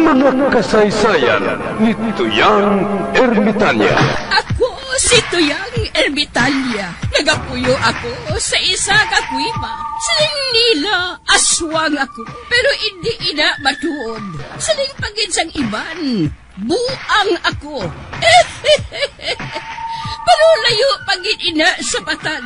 Mga kasaysayan ni Tuyang Ermitanya. Ako si Tuyang Ermitanya. Nagapuyo ako sa isa ka kuiba. Siling nila, aswang ako. Pero hindi ina matuod. Siling pagin sang iban, buang ako. Pero layo pagin ina sa patad.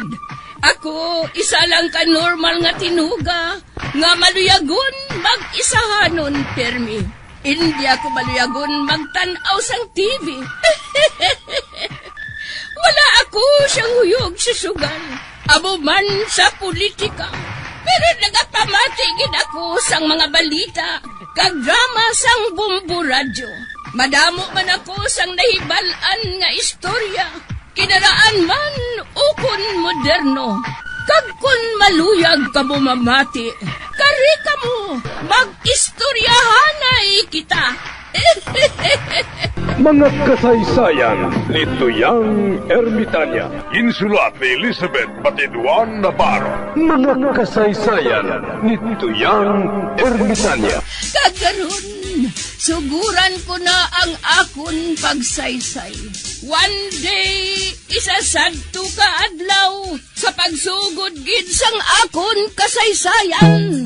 Ako, isa lang ka normal nga tinuga, nga maluyagon mag-isahanon, permi. Hindi ako maluyagon magtanaw sang TV. Wala ako siyang huyog sa sugal, abo man sa politika. Pero nagapamatigid ako sang mga balita, kag drama sang Bumbu Radyo. Madamo man ako sang nahibalan nga istorya, kinaraan man ukon moderno. Kag kun maluyag ka mo mamati, kari ka mo, mag-istoryahanay kita. Mga kasaysayan ni Tuyang Ermitanya. Insulat ni Elizabeth Batiduan Navarro. Mga kasaysayan ni Tuyang Ermitanya. Kagaron, suguran ko na ang akon pagsaysay. One day, isasadto ka adlaw sa pagsugod gid sang akon kasaysayan.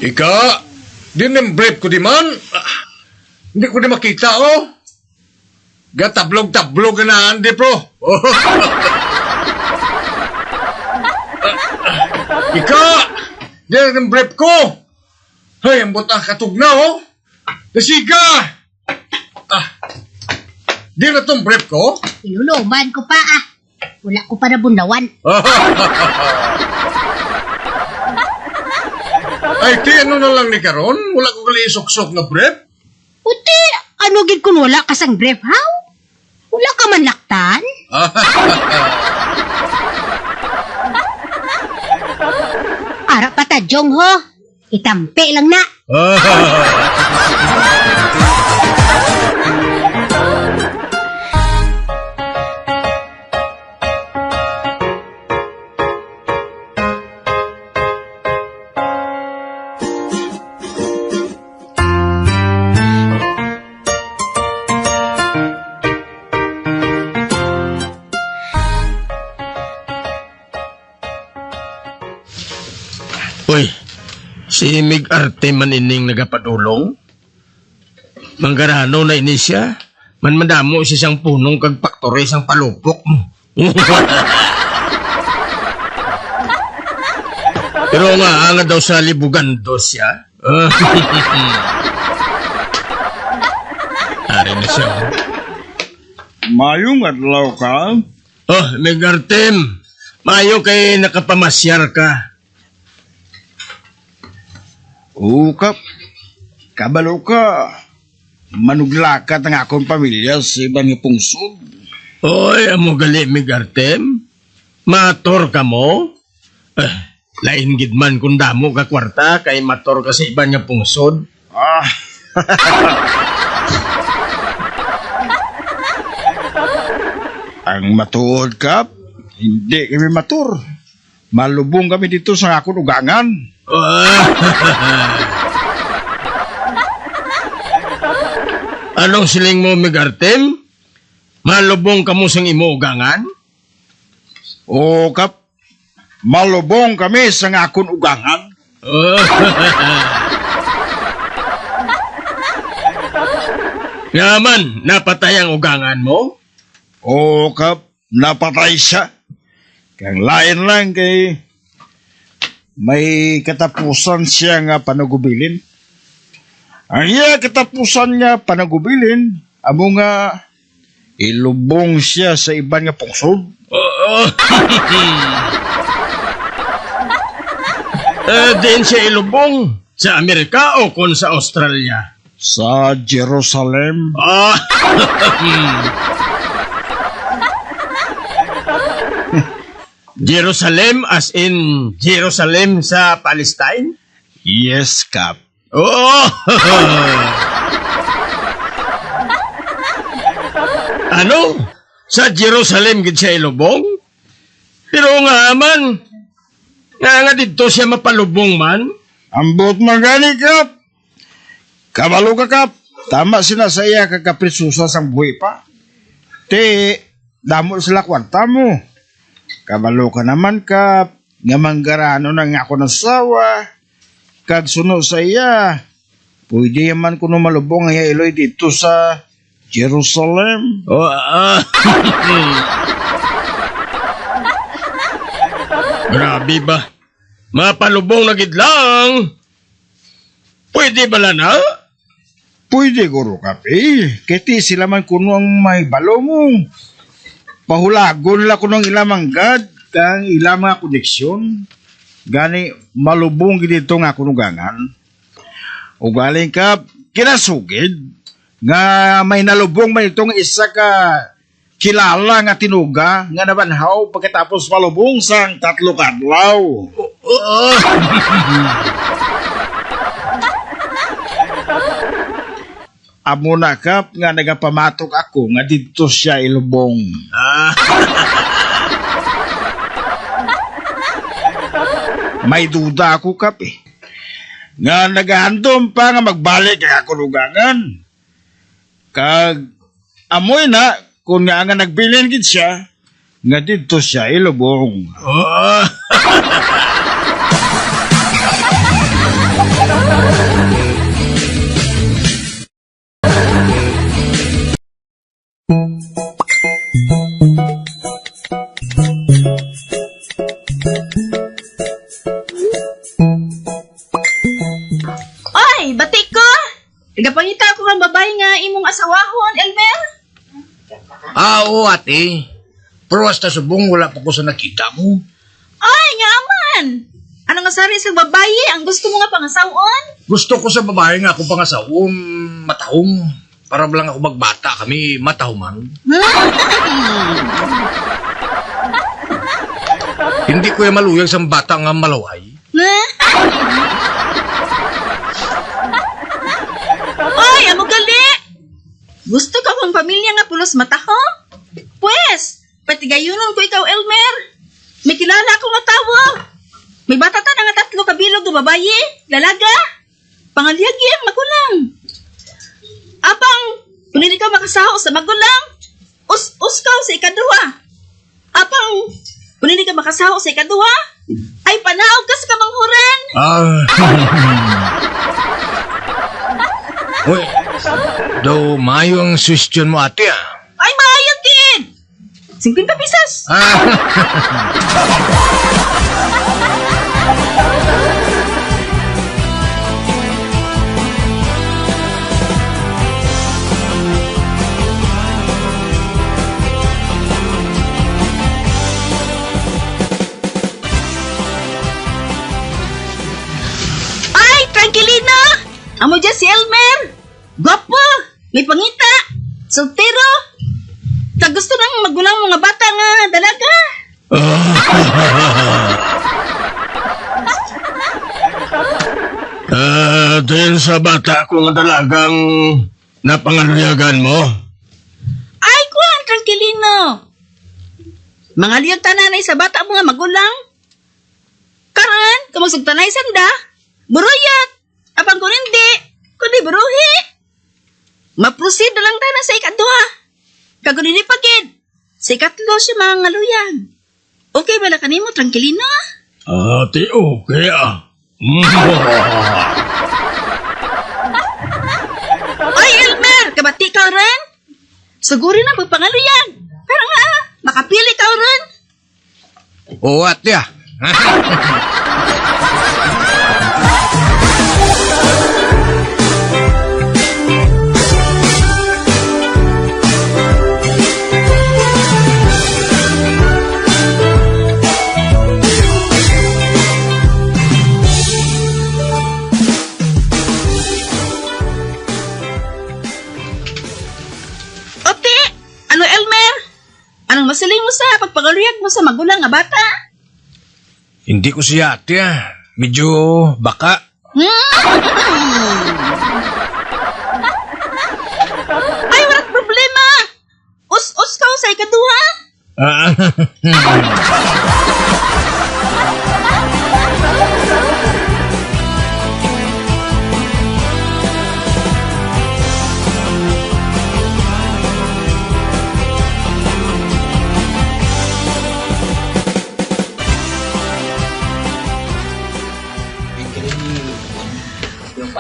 Ika, din yung brief ko di man. Hindi ko di makita, oh. Gatablog-tablog na andi, bro. Ika, din yung brief ko. Hay, ang butang katugna, oh. Nasiga. Di na tong brief ko. Iluluman ko pa, ah. Wala ko pa na bundawan. Ay, ti, ano na lang ni Karon? Wala ko kali sok-sok na brief? Puti, ano gid kun wala ka sang brief, how? Wala ka man laktan? Ara pa ta, Jong, ho. Itampi lang na. Uy, si Mig Arte manining nagapadulong? Manggarano na ini siya? Man madamo siya siyang punong kag paktore sang palupok mo. Pero nga daw sa libugan do siya. Ari na siya. Mayong adlaw ka? Oh, Mig Artem, mayo kay nakapamasyar ka. Kap. Kabalo ka. Manuglakat ang akong pamilya sa ibang ipungsod. Oy, amo gali, Mig Artem. Mator ka mo? Lain gid man kung damo ka kwarta, kay mator ka sa iba nga pungsod. Ang matuod, Kap. Hindi kami matur. Malubong kami dito sa akong ugangan. Anong siling mo, Mig Artem? Malubong ka mo sang imo ugangan? Kap. Malubong kami sa akong ugangan. Ngaman, napatay ang ugangan mo? Kap. Napatay siya. Kang lain lang kay may katapusan siya nga panagubilin. Ang iya katapusan niya panagubilin, amo nga ilubong siya sa iban nga pungsod. Din siya ilubong sa Amerika o kung sa Australia? Sa Jerusalem. Jerusalem as in Jerusalem sa Palestine? Yes, Kap. Ano? sa Jerusalem gid siya ilubong. Pero nga man, nga dito siya mapalubong man. Ambot magani kap. Kabalo ka kap. Tama sila sa iya kakaprisusa sang buhay pa. Te, damo sila kwarta mo. Kabalo ka naman kap. Nga manggarano na nga ako ng sawa. Kag sunod sa iya. Pwede yaman ko malubong ang iloy dito sa Jerusalem. Oh, Grabe ba? Mapalubong na gid lang. Pwede bala na? Pwede guro kape. Kiti sila man kuno ang may balo mo. Pahulagon la kuno ang ilamang gad. Kang ilamang koneksyon. Gani malubong gid dito nga kuno gangan. O galing ka kinasugid. Nga may nalubong man itong isa ka kilala nga tinuga nga nabanhaw pagkatapos malubong sang 3 kadlaw. Amo na kap nga nagapamatok ako nga dito siya ilubong. May duda ako kap eh. Nga nagahandom pa nga magbalik kay ako lugangan. Kag amoy na kung nga nagbilin gid siya, nga dito siya ilubong. Oy, batik ko! Tagapangita ko ang babae nga imong asawahon, Elmer. Oo, ate. Pero hasta subong wala pa ko sa nakita mo. Ay, nga man! Ano nga sari sa babae ang gusto mo nga pangasawon? Gusto ko sa babae nga ako pangasawon matahong. Para lang ako magbata kami matahuman. Hindi ko yung maluyag sa bata nga malaway. Oy, amo gali! Gusto ka kong pamilya nga pulos mataho? Pues, patigayunon ko ikaw, Elmer. May kilala ako nga tawo. May bata ta na nga 3 kabilog nga babae, lalaga. Pangaliyagi ang magulang. Apang, kung hindi ka makasaho sa magulang, uskaw sa ikaduha. Apang, kung hindi ka makasaho sa ikaduha, ay panaog ka sa kamanghuran. Uy, daw mayo ang suggestion mo, ate, ah. Ay, maayag kid! 50 pisas. Ay, tranquilina! Amo dyan si Elmer. Gwapo, may pangita, soltero. Kag gusto nang magulang mga bata nga dalaga. Dahil sa bata ko nga dalagang napangaluyagan mo. Ay, kuhan, tranquilino. Mga liyag tananay sa bata mga magulang. Karan, kamusog tanay sanda. Buruyat. Apang kung hindi, kundi buruhi. Ma-proceed na lang tayo sa ikaduha. Kag hindi pagid. Sa ikatlo siya mga ngaluyag. Okay ba na kanimo, tranquilino? Ate, okay ah. Oy, Elmer, kabati ka rin? Sugurin na pagpangaluyag. Pero nga, makapili ka rin. Oo, ate, ah. Ote, ano Elmer? Anong masiling mo sa pagpangaluyag mo sa magulang nga bata? Hindi ko siya, ate, ah. Medyo baka. Ay, walang problema. Us-us ka sa ikaduha? Ah,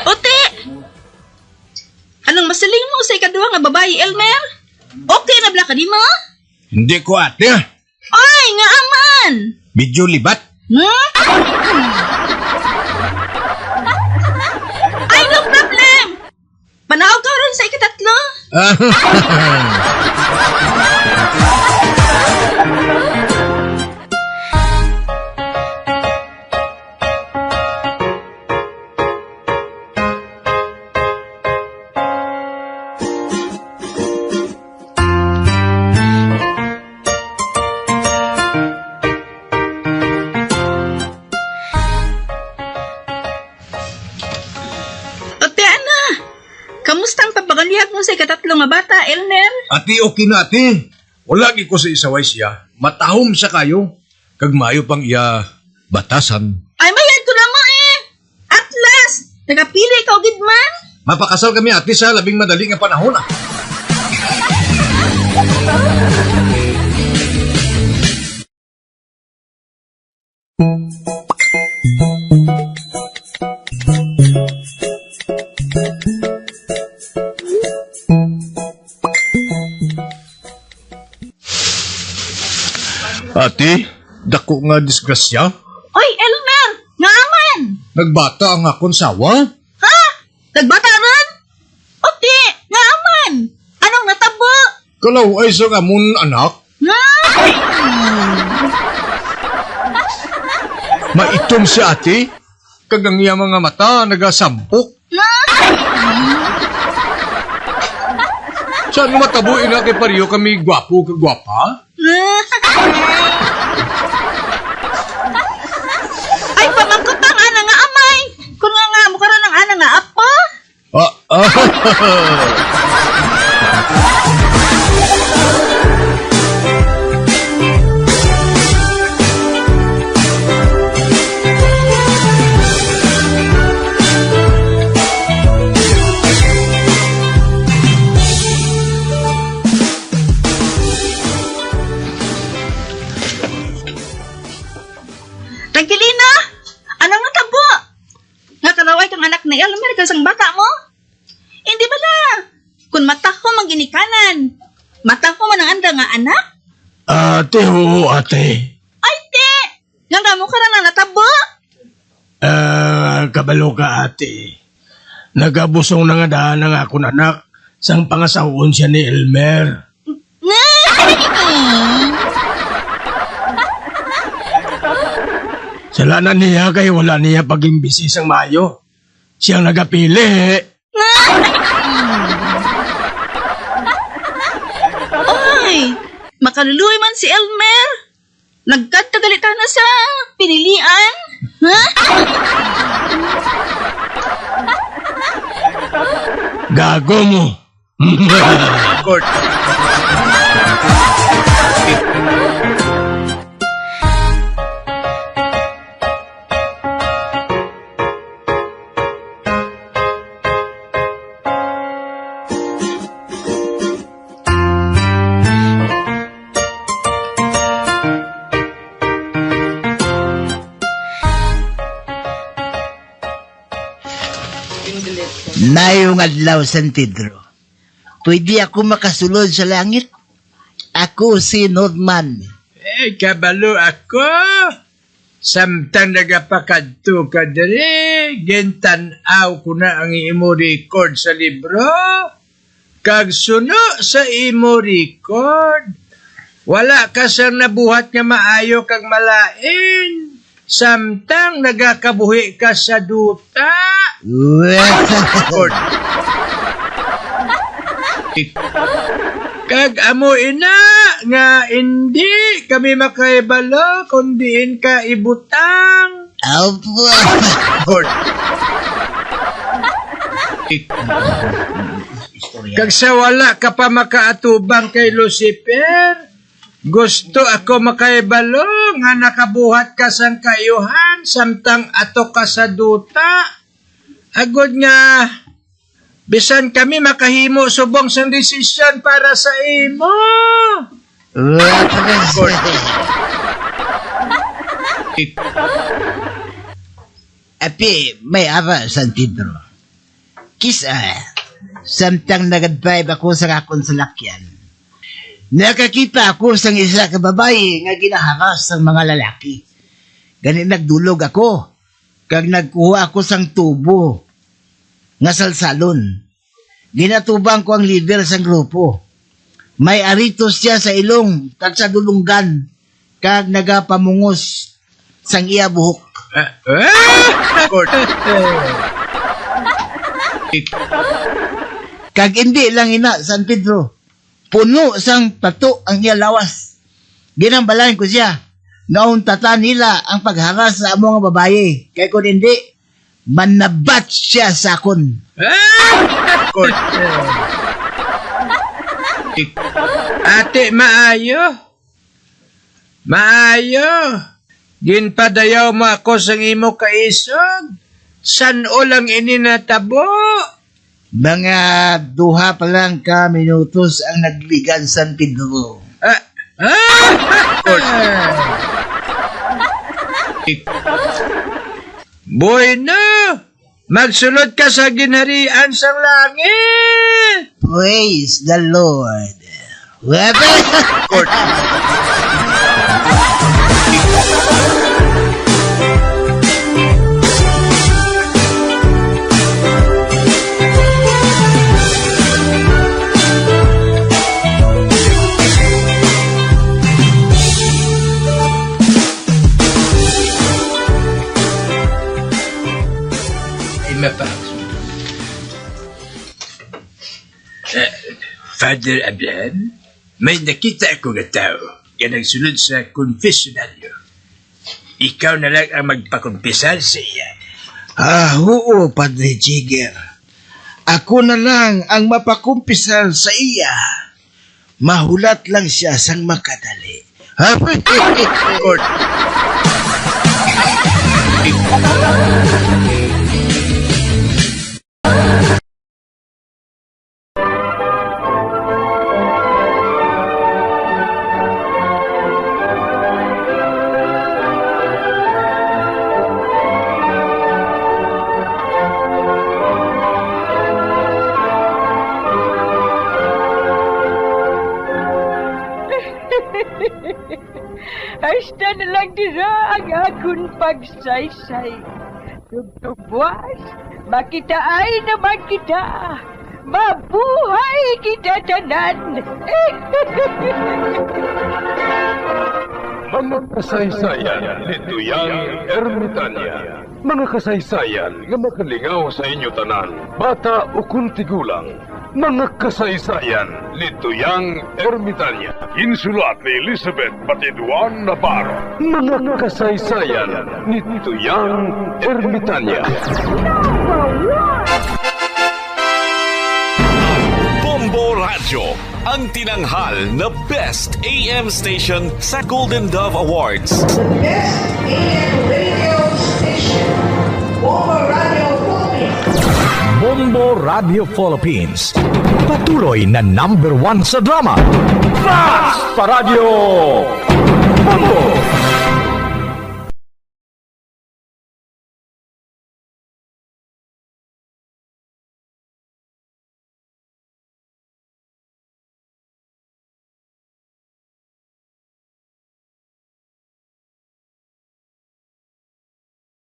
Ote! Anong masiling mo sa ikaduha nga babae, Elmer? Okay na bala ka di mo? Hindi ko ate. Ay, nga aman! Medyo libat. Hmm? Ay, no problem! Panaw ka rin sa ikatatlo. Ote, ana! Kamusta ang papagalihag mo sa ikatatlo nga bata, Elmer? Ate, okay na ate. Wala gi ko sa isaway siya. Matahom siya kayo. Kag maayo pang iya batasan. Ay, mayad ko na mo eh! At last, nagapili ka o gidman? Mapakasal kami ate sa labing madali nga panahon ah. Ate, dako nga disgrasya. Oy, Elmer! Nga aman! Nagbata ang akong sawa. Ha? Nagbata ron? Ote, nga aman! Anong natabo? Kalaw ay sa amon anak. Nga? Maitom si ate. Kag ang iya mga mata nagasampok. Nga? Saan matabo ina kay pariyo kami gwapo kag gwapa? Ay, pamangkot ang ana nga amay! Kung nga mo karon ang ana nga apa? Tagkilina! Anong natabo? Nga kalaway kang anak ni Elmer kasang bata mo? Hindi ba na? Kung mata ko mang ginikanan, mata ko man ang anda nga anak? ate, oo, ate. Ay, te! Nga mo ka na natabo? Kabalo ka, ate. Nagabusong na nga daan ang akong anak sang pangasawon siya ni Elmer. Salanan niya kay wala niya pag-imbisi sang Mayo. Siyang nagapili. Ay! Makaluluy man si Elmer. Nagkatagalitan na sa pinilian. Ha? Gago mo. Court. Nayong adlaw, San Pedro. Pwede ako makasulod sa langit? Ako si Norman. Kabalo ako. Samtang nagapakadto ka diri, gintanaw ko na ang imo record sa libro. Kag suno sa imo record, wala ka sang nabuhat nga maayo kag malain. Samtang nagakabuhi ka sa duta. Record. Kag amo ina nga hindi kami makaibalo kundiin ka ibutang. Alpo. Court. Kag sa wala ka pa makaatubang kay Lucifer, gusto ako makaibalo nga nakabuhat ka sang kayuhan samtang ato ka sa duta. Agod nga, bisan kami makahimo subong sang desisyon para sa imo. Api, may ara, San Pedro. Kisa, samtang nag-drive ako sa akong salakyan, nakakita ako sang isa ka babae nga ginaharas ng mga lalaki. Gani nagdulog ako, kag nagkuha ako sang tubo nga salsalon. Ginatubang ko ang leader sang grupo. May aritos siya sa ilong, kag sa dulunggan, kag nagapamungos sang iya buhok. Kag hindi lang ina, San Pedro. Puno sang pato ang iya lawas. Ginambalayan ko siya. Nauntatan nila ang pagharas sa amo nga babae. Kaya kung hindi, manabat siya sa akon. Ate, maayo. Maayo. Ginpadayaw mo ako sang imo kaisog. San o lang ini natabo? Mga duha pa lang ka minutos ang nagligan San Pedro. Bueno, magsulod ka sa ginharian sang langit. Praise the Lord. Father Abraham, may nakita ako nga tao nga nagsunod sa confessionalyo. Ikaw na lang ang magpakumpisal sa iya. Oo, Padre Jigger. Ako na lang ang mapakumpisal sa iya. Mahulat lang siya sang makadali. Hasta na lang dira ang akong pagsaysay. Tugtugwas, makitaay naman kita. Mabuhay kita tanan. Mga kasaysayan ni Tuyang Ermitanya. Mga kasaysayan nga makalingaw sa inyo tanan, bata o kuntigulang. Mga kasaysayan ni Tuyang Ermitanya. Insulat ni Elizabeth Batiduan Navarro. Mga kasaysayan ni Tuyang Ermitanya. Bombo Radio, ang tinanghal na Best AM Station sa Golden Dove Awards. Best AM radio station, Bombo Radio Philippines. Bombo Radio Philippines. Patuloy na #1 sa drama. Basta Radio! Bombo!